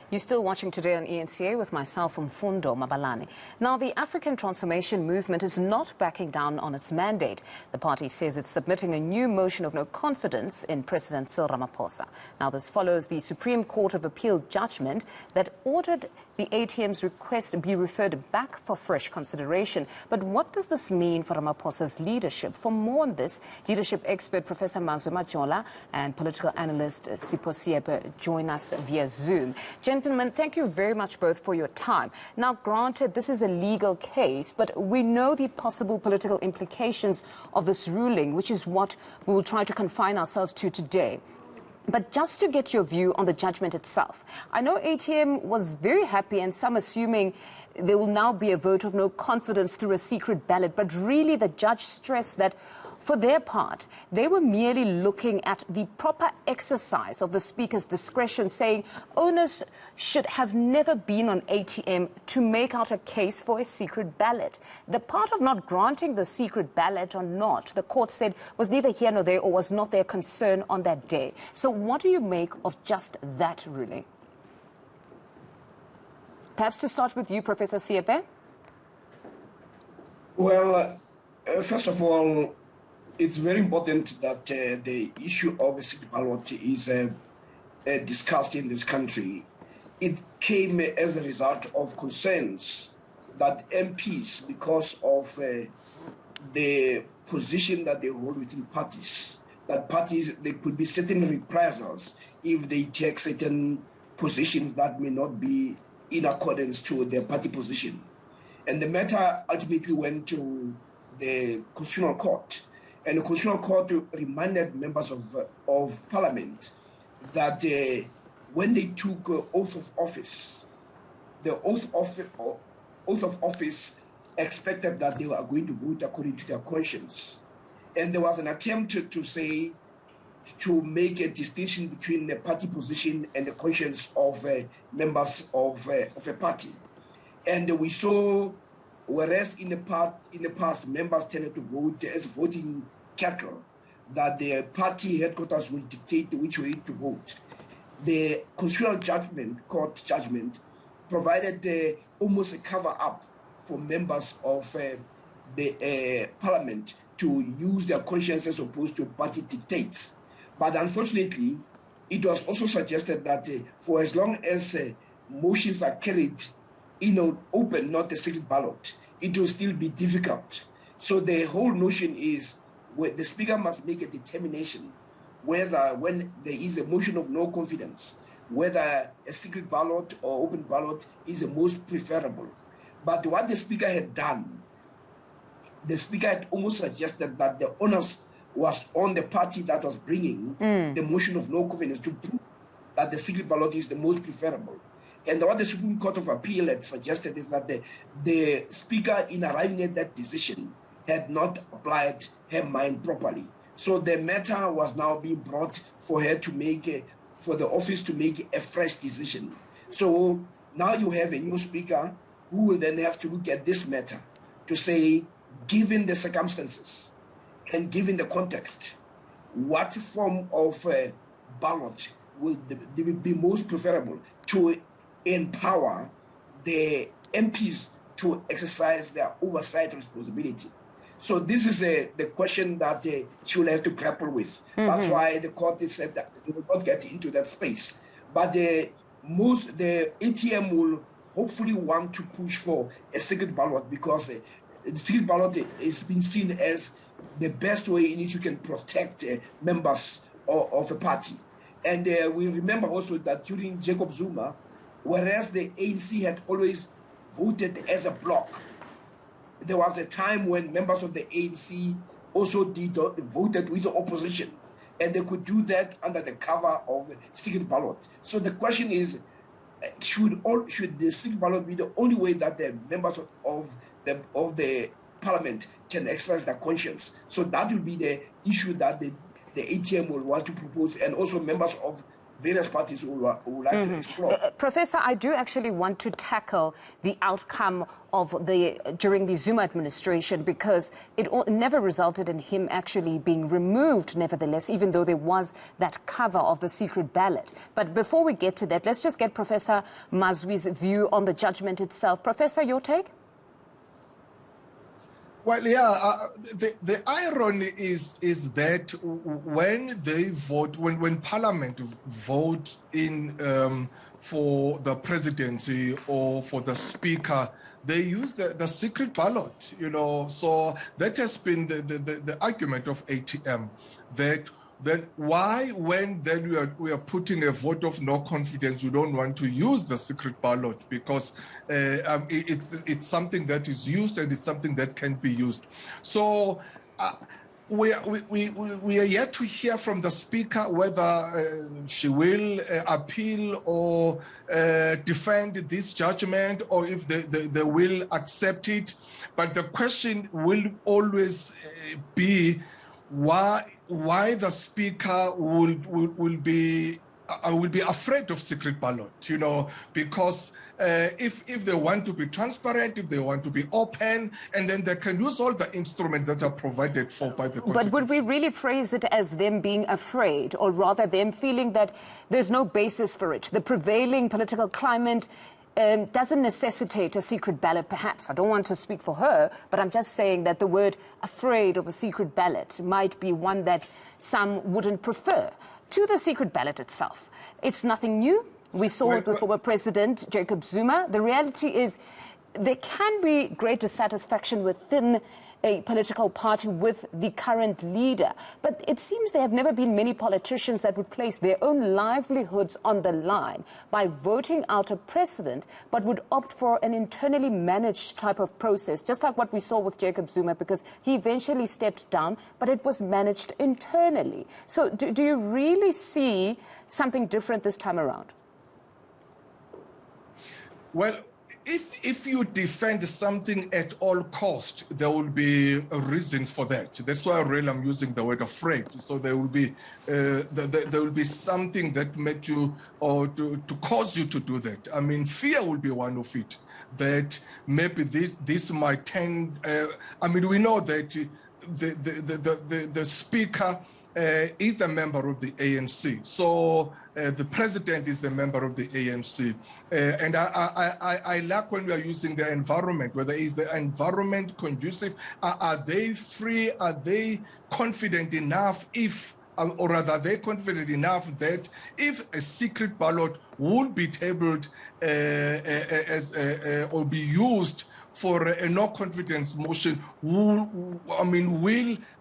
You're still watching Today on ENCA with myself, Mfundo Mabalani. Now, the African Transformation Movement is not backing down on its mandate. The party says it's submitting a new motion of no confidence in President Cyril Ramaphosa. Now, this follows the Supreme Court of Appeal judgment that ordered the ATM's request be referred back for fresh consideration. But what does this mean for Ramaphosa's leadership? For more on this, leadership expert Professor Mazwe Majola and political analyst Sipho Seepe join us via Zoom. Gentlemen, thank you very much both for your time. Now, granted, this is a legal case, but we know the possible political implications of this ruling, which is what we will try to confine ourselves to today. But just to get your view on the judgment itself, I know ATM was very happy and some assuming there will now be a vote of no confidence through a secret ballot, but really the judge stressed that for their part, they were merely looking at the proper exercise of the Speaker's discretion, saying onus should have never been on ATM to make out a case for a secret ballot. The part of not granting the secret ballot or not, the court said, was neither here nor there or was not their concern on that day. So what do you make of just that ruling? Perhaps to start with you, Professor Seepe. Well, first of all, it's very important that the issue of a secret ballot is discussed in this country. It came as a result of concerns that MPs, because of the position that they hold within parties, that parties, there could be certain reprisals if they take certain positions that may not be in accordance to their party position. And the matter ultimately went to the Constitutional Court. And the Constitutional Court reminded members of Parliament that when they took oath of office, the oath of office expected that they were going to vote according to their conscience. And there was an attempt to make a distinction between the party position and the conscience of members of a party. And we saw, whereas in the past members tended to vote as voting cattle, that the party headquarters will dictate which way to vote. The Constitutional Court judgment provided almost a cover-up for members of the Parliament to use their conscience as opposed to party dictates. But unfortunately, it was also suggested that for as long as motions are carried in open, not a secret ballot, it will still be difficult. So the whole notion is the Speaker must make a determination whether, when there is a motion of no confidence, whether a secret ballot or open ballot is the most preferable. But what the Speaker had done, the Speaker had almost suggested that the onus was on the party that was bringing the motion of no confidence to prove that the secret ballot is the most preferable. And what the Supreme Court of Appeal had suggested is that the Speaker, in arriving at that decision, had not applied her mind properly. So the matter was now being brought for her to make, for the office to make a fresh decision. So now you have a new Speaker who will then have to look at this matter to say, given the circumstances and given the context, what form of ballot will be most preferable to empower the MPs to exercise their oversight responsibility. So this is the question that she will have to grapple with. That's why the court has said that they will not get into that space. But the ATM will hopefully want to push for a secret ballot, because the secret ballot is being seen as the best way in which you can protect members of a party. And we remember also that during Jacob Zuma, whereas the ANC had always voted as a bloc, there was a time when members of the ANC also voted with the opposition, and they could do that under the cover of the secret ballot. So the question is, should the secret ballot be the only way that the members of the Parliament can exercise their conscience? So that will be the issue that the ATM will want to propose, and also members of various parties would like to explore. Professor, I do actually want to tackle the outcome of during the Zuma administration, because it never resulted in him actually being removed, nevertheless, even though there was that cover of the secret ballot. But before we get to that, let's just get Professor Mazwe's view on the judgment itself. Professor, your take? Well, yeah, the irony is that when they vote, when Parliament vote in for the presidency or for the speaker, they use the secret ballot, you know. So that has been the argument of ATM, that why, when then we are putting a vote of no confidence, you don't want to use the secret ballot, because it's something that is used and it's something that can be used. So we are yet to hear from the speaker whether she will appeal or defend this judgment, or if they will accept it. But the question will always be why the speaker will be afraid of secret ballot, you know, because if they want to be transparent, if they want to be open, and then they can use all the instruments that are provided for by the Constitution. But would we really phrase it as them being afraid, or rather them feeling that there's no basis for it? The prevailing political climate doesn't necessitate a secret ballot, perhaps. I don't want to speak for her, but I'm just saying that the word afraid of a secret ballot might be one that some wouldn't prefer to the secret ballot itself. It's nothing new. We saw it with former President Jacob Zuma. The reality is there can be great dissatisfaction within a political party with the current leader. But it seems there have never been many politicians that would place their own livelihoods on the line by voting out a president, but would opt for an internally managed type of process, just like what we saw with Jacob Zuma, because he eventually stepped down, but it was managed internally. So do you really see something different this time around? Well, if you defend something at all cost, there will be reasons for that. That's why really I'm using the word afraid. So there will be something that make you, or to cause you to do that. I mean, fear will be one of it. That maybe this might tend. I mean, we know that the speaker is a member of the ANC. So the president is the member of the ANC. And I like when we are using the environment, whether is the environment conducive, are they free, are they confident enough or are they confident enough that if a secret ballot would be tabled or be used for a no confidence motion, will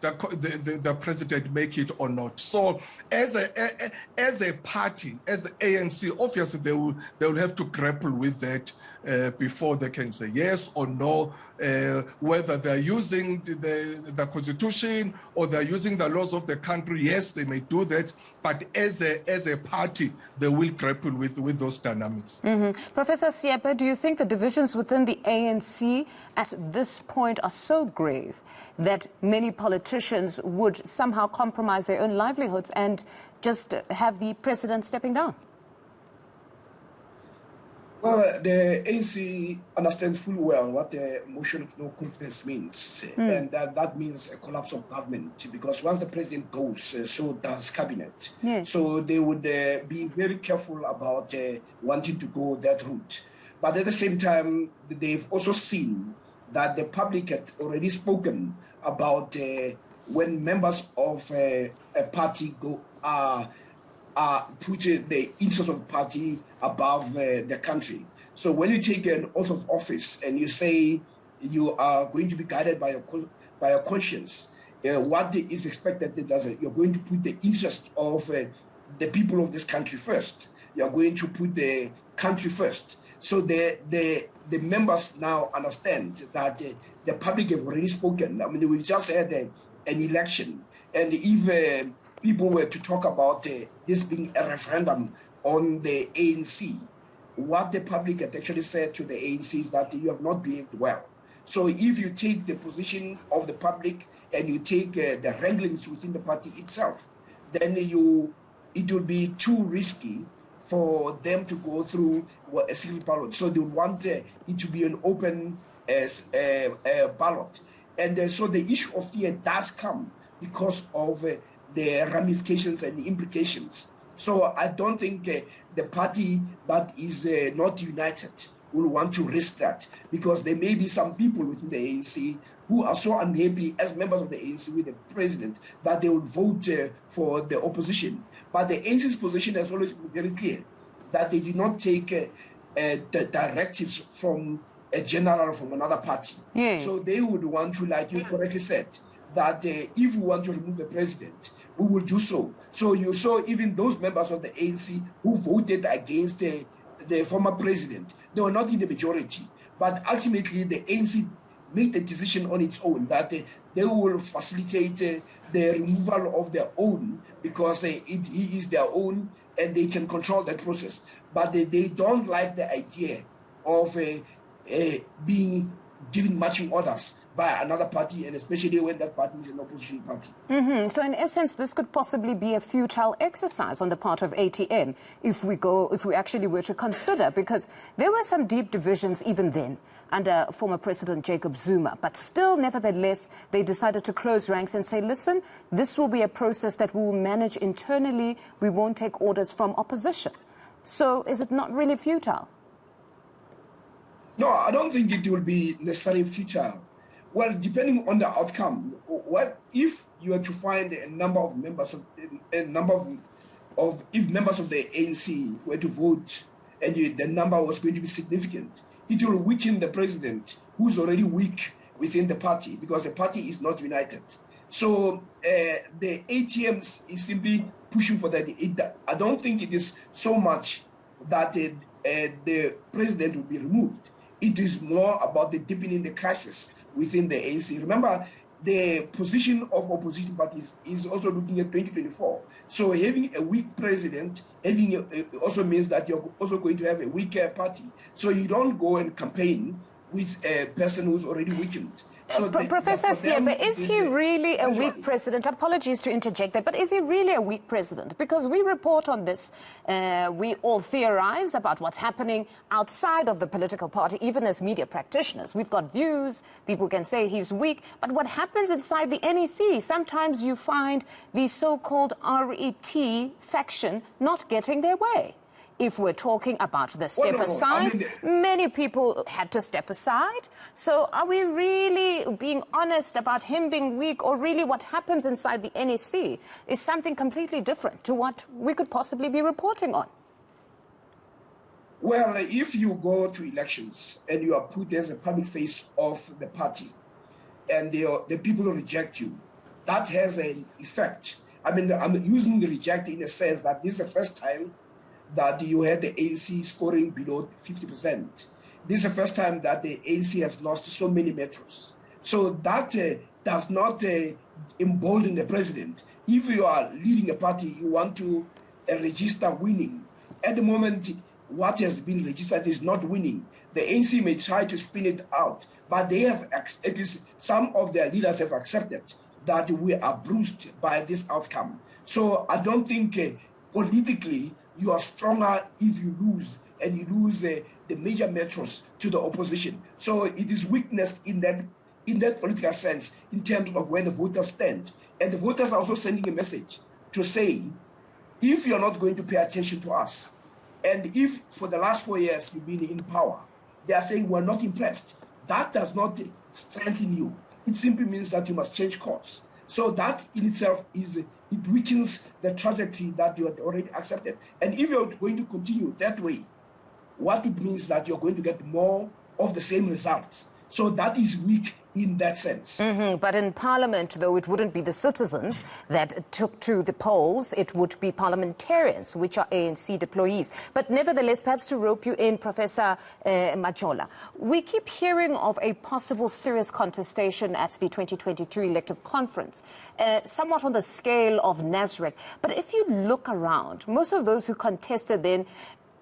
the president make it or not? So as a party, as the ANC, obviously they will have to grapple with that before they can say yes or no, whether they're using the Constitution or they're using the laws of the country. Yes, they may do that, but as a party, they will grapple with those dynamics. Professor Seepe, do you think the divisions within the ANC at this point are so grave that many politicians would somehow compromise their own livelihoods and just have the president stepping down? Well, the ANC understands full well what the motion of no confidence means, and that means a collapse of government, because once the president goes, so does cabinet. Yes. So they would be very careful about wanting to go that route. But at the same time, they've also seen that the public had already spoken about when members of a party put the interest of the party above the country. So when you take an oath of office and you say you are going to be guided by your conscience, what is expected is that you're going to put the interest of the people of this country first. You're going to put the country first. So the members now understand that the public have already spoken. I mean, we've just had an election, and if people were to talk about this being a referendum on the ANC, what the public had actually said to the ANC is that you have not behaved well. So if you take the position of the public and you take the wranglings within the party itself, then you it will be too risky for them to go through a secret ballot. So they want it to be an open ballot. And so the issue of fear does come because of the ramifications and the implications. So I don't think the party that is not united will want to risk that, because there may be some people within the ANC who are so unhappy as members of the ANC with the president that they will vote for the opposition. But the ANC's position has always been very clear that they do not take the directives from a general from another party. Yes. So they would want to, like you correctly said, that if we want to remove the president, we will do so. So you saw even those members of the ANC who voted against the former president, they were not in the majority. But ultimately, the ANC made the decision on its own that they will facilitate the removal of their own, because he is their own and they can control that process. But they don't like the idea of being given marching orders by another party, and especially when that party is an opposition party. So in essence, this could possibly be a futile exercise on the part of ATM if we actually were to consider, because there were some deep divisions even then under former President Jacob Zuma, but still, nevertheless, they decided to close ranks and say, listen, this will be a process that we will manage internally. We won't take orders from opposition. So is it not really futile? No, I don't think it will be necessarily futile. Well, depending on the outcome, what if you were to find a number of members of if members of the ANC were to vote and the number was going to be significant, it will weaken the president, who's already weak within the party, because the party is not united. So the ATM is simply pushing for that. I don't think it is so much that the president will be removed. It is more about the deepening the crisis within the ANC. Remember, the position of opposition parties is also looking at 2024. So having a weak president also means that you're also going to have a weaker party. So you don't go and campaign with a person who's already weakened. So Professor Seepe, is he really a weak president? Apologies to interject that, but is he really a weak president? Because we report on this, we all theorize about what's happening outside of the political party, even as media practitioners. We've got views, people can say he's weak, but what happens inside the NEC? Sometimes you find the so-called RET faction not getting their way. If we're talking about the step aside, many people had to step aside. So are we really being honest about him being weak, or really what happens inside the NEC is something completely different to what we could possibly be reporting on? Well, if you go to elections and you are put as a public face of the party and the people reject you, that has an effect. I mean, I'm using the reject in a sense that this is the first time that you had the ANC scoring below 50%. This is the first time that the ANC has lost so many metros. So that does not embolden the president. If you are leading a party, you want to register winning. At the moment, what has been registered is not winning. The ANC may try to spin it out, but they have, at least some of their leaders have accepted that we are bruised by this outcome. So I don't think politically, you are stronger if you lose, and you lose the major metros to the opposition. So it is weakness in that political sense, in terms of where the voters stand. And the voters are also sending a message to say, if you're not going to pay attention to us, and if for the last 4 years you've been in power, they are saying we're not impressed, that does not strengthen you. It simply means that you must change course. So that in itself it weakens the trajectory that you had already accepted. And if you're going to continue that way, what it means that you're going to get more of the same results. So that is weak in that sense. But in Parliament, though, it wouldn't be the citizens that took to the polls. It would be parliamentarians, which are ANC deployees. But nevertheless, perhaps to rope you in, Professor Majola, we keep hearing of a possible serious contestation at the 2022 elective conference, somewhat on the scale of Nasrec. But if you look around, most of those who contested then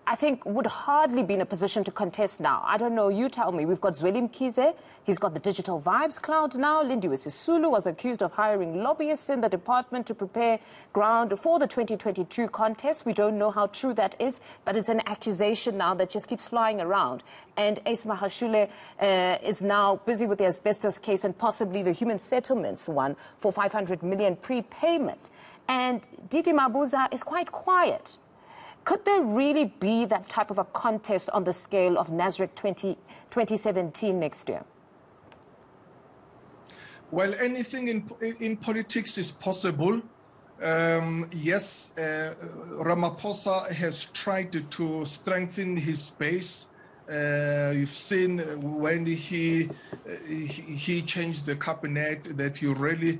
I think, would hardly be in a position to contest now. I don't know, you tell me. We've got Zweli Mkhize, he's got the Digital Vibes cloud now. Lindiwe Sisulu was accused of hiring lobbyists in the department to prepare ground for the 2022 contest. We don't know how true that is, but it's an accusation now that just keeps flying around. And Ace Mahashule is now busy with the asbestos case and possibly the human settlements one for 500 million prepayment. And Didi Mabuza is quite quiet. Could there really be that type of a contest on the scale of Nasrec 2017 next year? Well, anything in politics is possible. Yes, Ramaphosa has tried to strengthen his base. You've seen when he changed the cabinet that he really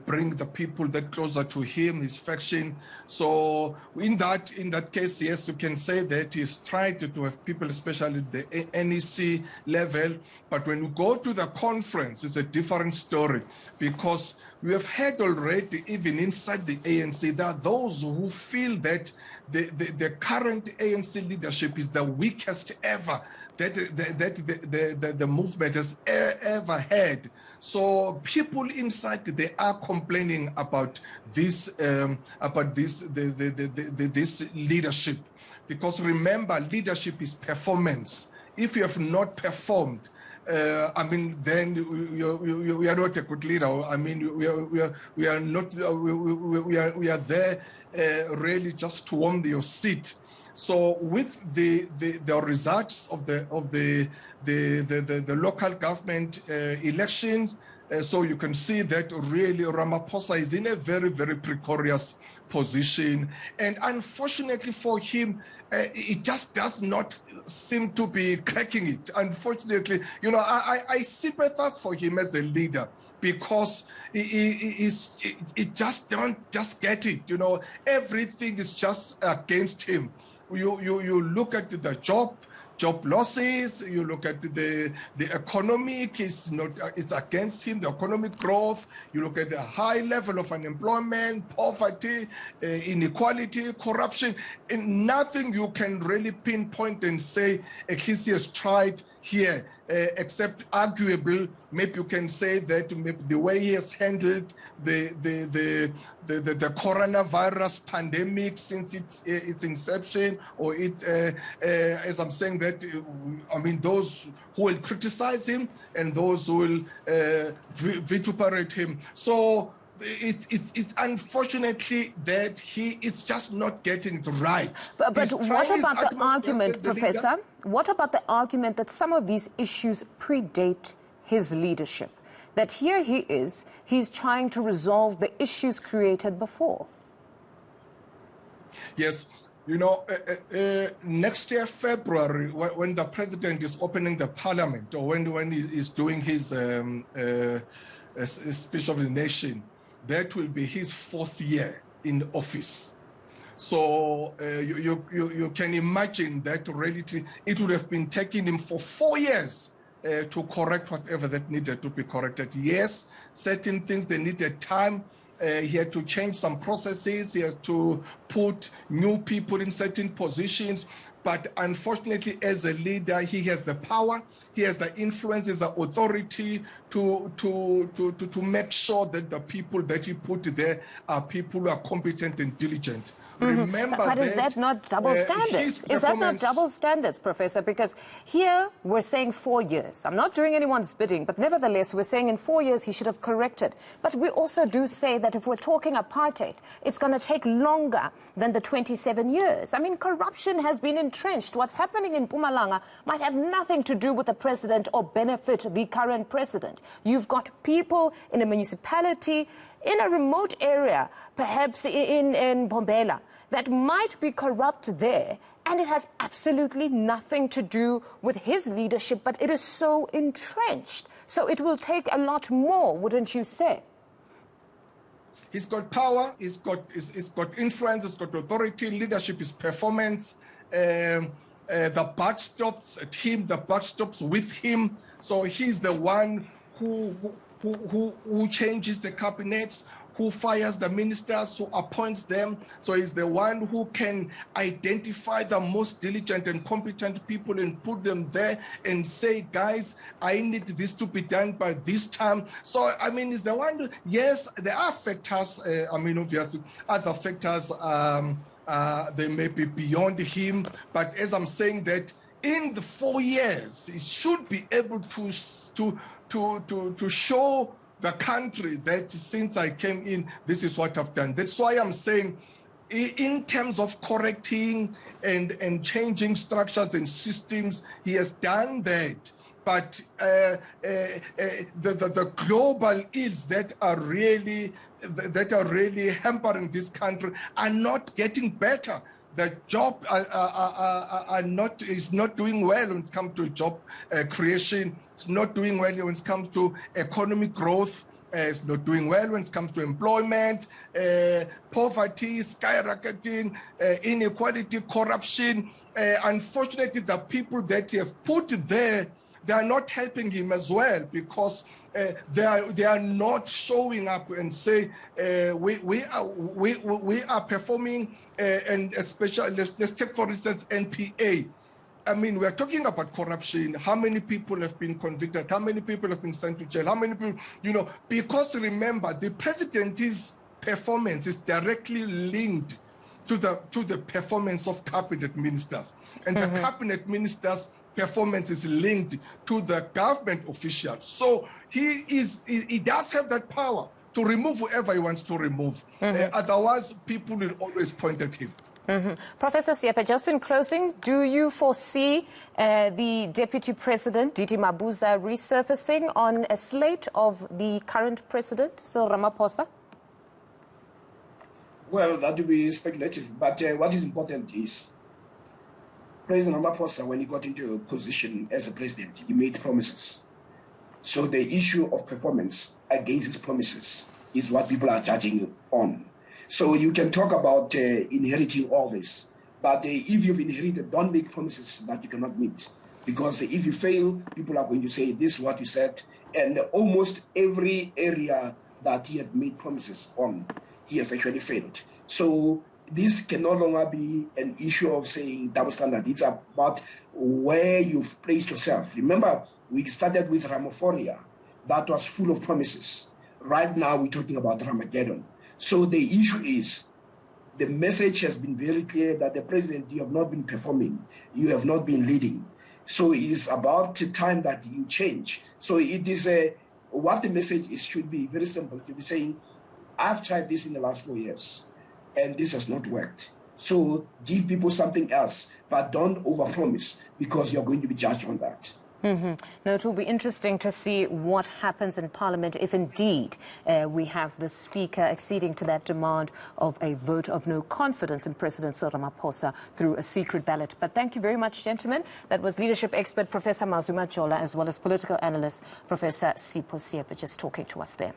bring the people that closer to him, his faction. So in that case, yes, you can say that he's tried to have people, especially at the NEC level. But when you go to the conference, it's a different story, because we have heard already, even inside the ANC, there are those who feel that the current ANC leadership is the weakest ever that the movement has ever had. So people inside, they are complaining about this this leadership, because remember, leadership is performance. If you have not performed, I mean, then we are not a good leader. I mean, we are not. We are there really just to warm your seat. So with the results of the local government elections, so you can see that really Ramaphosa is in a very, very precarious position, and unfortunately for him, it just does not seem to be cracking it. Unfortunately, you know, I sympathize for him as a leader, because he just don't get it. You know, everything is just against him. You look at the job losses, you look at the economic, it's against him, the economic growth, you look at the high level of unemployment, poverty, inequality, corruption, and nothing you can really pinpoint and say at least he has tried here, except arguable. Maybe you can say that maybe the way he has handled the coronavirus pandemic since its inception, or as I'm saying that, I mean, those who will criticize him and those who will vituperate him. So it's unfortunately that he is just not getting it right. But what about the argument, Professor? What about the argument that some of these issues predate his leadership? That here he is, he's trying to resolve the issues created before. Yes. You know, next year, February, when the president is opening the parliament, or when he is doing his speech of the nation, that will be his 4th year in office. So you can imagine that reality. It would have been taking him for 4 years to correct whatever that needed to be corrected. Yes, certain things, they needed time. He had to change some processes. He has to put new people in certain positions. But unfortunately, as a leader, he has the power, he has the influence, the authority to make sure that the people that he put there are people who are competent and diligent. Remember but is that not double standards? Is that not double standards, Professor? Because here we're saying 4 years. I'm not doing anyone's bidding, but nevertheless, we're saying in 4 years he should have corrected. But we also do say that if we're talking apartheid, it's going to take longer than the 27 years. I mean, corruption has been entrenched. What's happening in Mpumalanga might have nothing to do with the president or benefit the current president. You've got people in a municipality, in a remote area, perhaps in Bombela, that might be corrupt there, and it has absolutely nothing to do with his leadership, but it is so entrenched. So it will take a lot more, wouldn't you say? He's got power, he's got influence, he's got authority, leadership is performance. The buck stops at him, the buck stops with him. So he's the one who changes the cabinets, who fires the ministers, who appoints them. So he's the one who can identify the most diligent and competent people and put them there and say, guys, I need this to be done by this time. So, I mean, he's the one, yes, there are factors, obviously, other factors, they may be beyond him, but as I'm saying that, in the 4 years, he should be able to show the country that since I came in, this is what I've done. That's why I'm saying, in terms of correcting and changing structures and systems, he has done that. But the global ills that are really hampering this country are not getting better. The job is not doing well when it comes to job creation. It's not doing well when it comes to economic growth. It's not doing well when it comes to employment, poverty, skyrocketing, inequality, corruption. Unfortunately, the people that he have put there, they are not helping him as well, because they are not showing up and say we are performing, and especially let's take for instance NPA. I mean, we are talking about corruption. How many people have been convicted? How many people have been sent to jail? How many people, because remember, the president's performance is directly linked to the performance of cabinet ministers, and the cabinet ministers' performance is linked to the government officials. So he does have that power to remove whoever he wants to remove. Otherwise, people will always point at him. Professor Seepe, just in closing, do you foresee the Deputy President, Didi Mabuza, resurfacing on a slate of the current President, Cyril Ramaphosa? Well, that would be speculative, but what is important is President Ramaphosa, when he got into a position as a president, he made promises. So the issue of performance against his promises is what people are judging on. So you can talk about inheriting all this, but if you've inherited, don't make promises that you cannot meet. Because if you fail, people are going to say, this is what you said. And almost every area that he had made promises on, he has actually failed. So this can no longer be an issue of saying double standard. It's about where you've placed yourself. Remember, we started with Ramaphosa. That was full of promises. Right now, we're talking about Ramageddon. So the issue is, the message has been very clear that the president, you have not been performing. You have not been leading. So it is about time that you change. So it is what the message is should be very simple, to be saying, I've tried this in the last 4 years, and this has not worked. So give people something else, but don't overpromise, because you're going to be judged on that. Now, it will be interesting to see what happens in Parliament if indeed we have the Speaker acceding to that demand of a vote of no confidence in President Cyril Ramaphosa through a secret ballot. But thank you very much, gentlemen. That was leadership expert Professor Mazwe Majola, as well as political analyst Professor Sipho Seepe, just talking to us there.